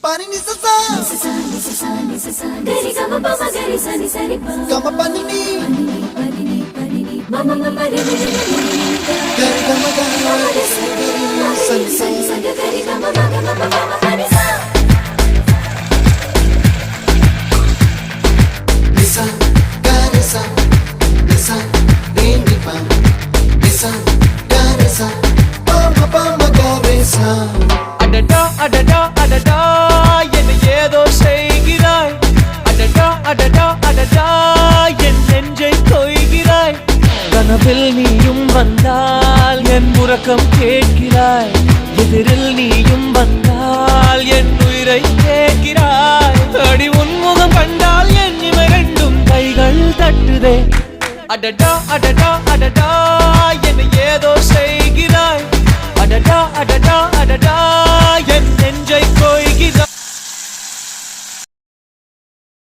pani ni sa gari ga ma pa ma gari sa ni sa ri pa ga ma pani ni ma ma ma ma re re gari ga ma ga sa ni sa gari ga ma ga ma pa ma pa ni sa lisa gari sa lisa re ni pa lisa gari sa pa ma gari sa அடடா அடடா அடடா என்ன ஏதோ செய்கிறாய் அடடா அடடா அடடா என் நெஞ்சை கொய்கிறாய் கனவில் நீயும் வந்தால் என் உறக்கம் கேட்கிறாய் எதிரில் நீயும் வந்தால் என் உயிரை கேட்கிறாய் அடி உன்முகம் கண்டால் என் இமை ரெண்டும் கைகள் தட்டுதே அடடா அடடா அடடா என்ன ஏதோ செய்கிறாய் அடடா அடடா அடடா என் நெஞ்சை கொய்கிறாய்